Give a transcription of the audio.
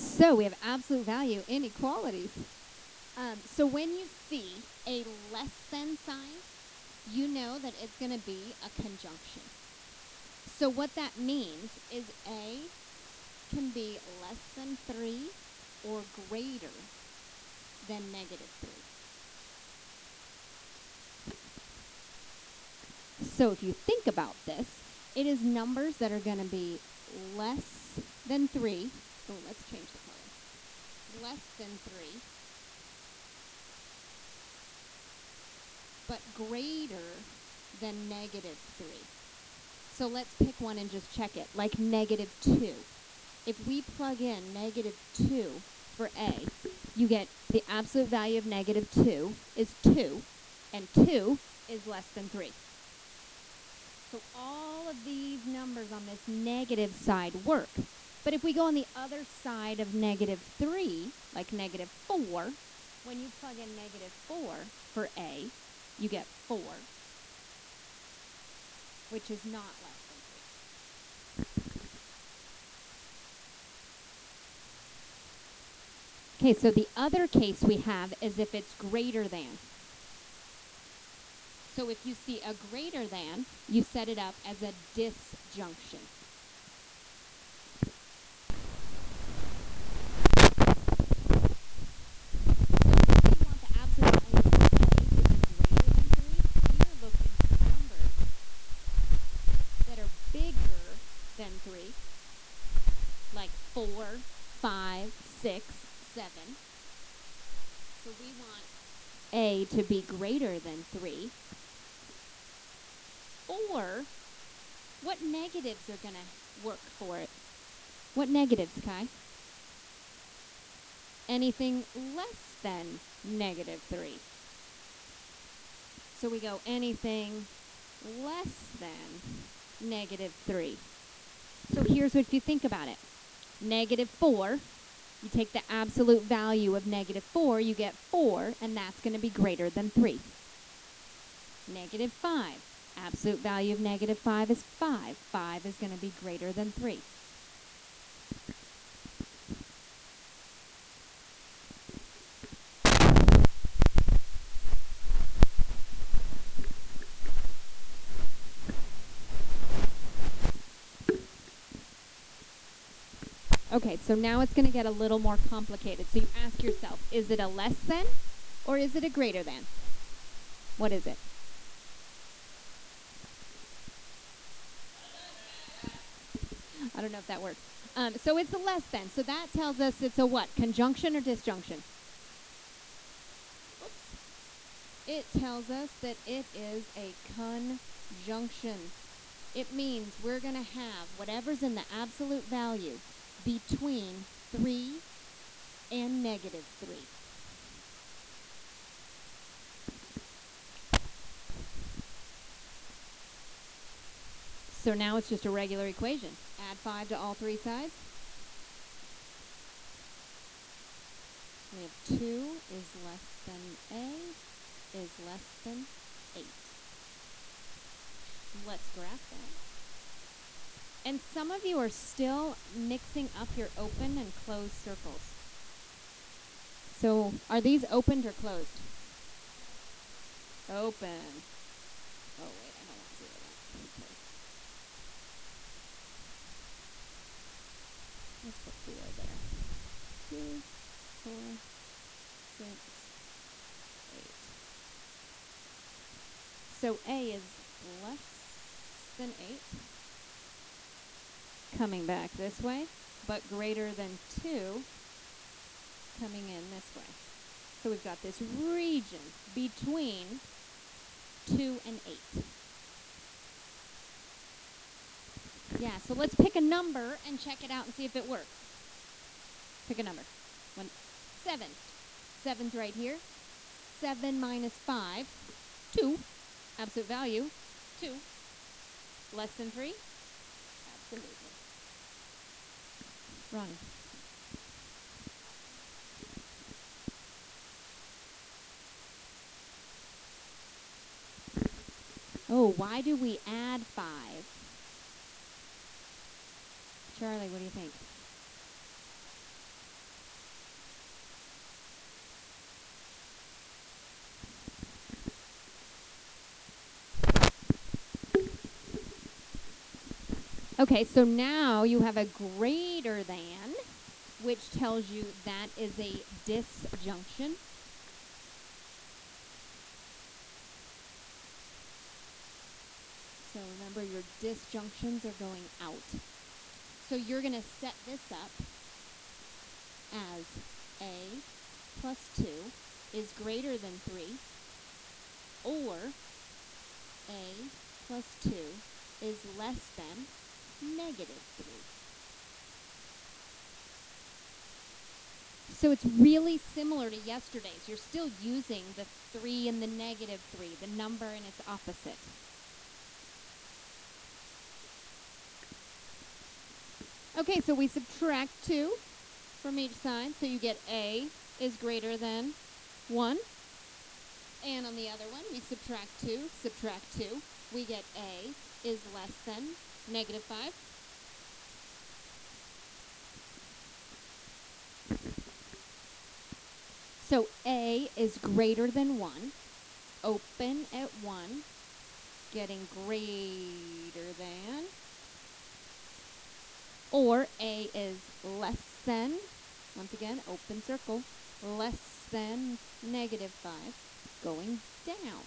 So we have absolute value inequalities. So when you see a less than sign, you know that it's going to be a conjunction. So what that means is A can be less than 3 or greater than negative 3. So if you think about this, it is numbers that are going to be less than 3. Oh, let's change the color. Less than 3, but greater than negative 3. So let's pick one and just check it, like negative 2. If we plug in negative 2 for A, you get the absolute value of negative 2 is 2, and 2 is less than 3. So all of these numbers on this negative side work. But if we go on the other side of negative 3, like negative 4, when you plug in negative 4 for A, you get 4, which is not less than 3. Okay, so the other case we have is if it's greater than. So if you see a greater than, you set it up as a disjunction. Than 3, like 4, 5, 6, 7. So we want A to be greater than 3. Or, what negatives are going to work for it? What negatives, Kai? Anything less than negative 3. So we go anything less than negative 3. So here's what you think about it. Negative 4, you take the absolute value of negative 4, you get 4, and that's going to be greater than 3. Negative 5, absolute value of negative 5 is 5. 5 is going to be greater than 3. Okay, so now it's going to get a little more complicated. So you ask yourself, is it a less than or is it a greater than? What is it? I don't know if that works. So it's a less than. So that tells us it's a what? Conjunction or disjunction? Oops. It tells us that it is a conjunction. It means we're going to have whatever's in the absolute value between 3 and negative 3. So now it's just a regular equation. Add 5 to all three sides. We have 2 is less than A is less than 8. Let's graph that. And some of you are still mixing up your open and closed circles. So are these opened or closed? Open. Oh, wait, I don't want to do that. Okay. Let's put 0 there. 2, 4, 6, 8. So A is less than 8. Coming back this way, but greater than 2 coming in this way. So we've got this region between 2 and 8. Yeah, so let's pick a number and check it out and see if it works. Pick a number. 7. 7's right here. 7 minus 5, 2. Absolute value, 2. Less than 3? Absolutely. Ronnie. Oh, why do we add 5? Charlie, what do you think? Okay, so now you have a greater than, which tells you that is a disjunction. So remember, your disjunctions are going out. So you're going to set this up as a plus 2 is greater than 3, or a plus 2 is less than negative 3. So it's really similar to yesterday's. You're still using the 3 and the negative 3, the number and its opposite. Okay, so we subtract 2 from each side, so you get a is greater than 1. And on the other one, we subtract 2, we get a is less than negative 5. So a is greater than 1, open at 1, getting greater than, or a is less than, once again, open circle, less than negative 5, going down.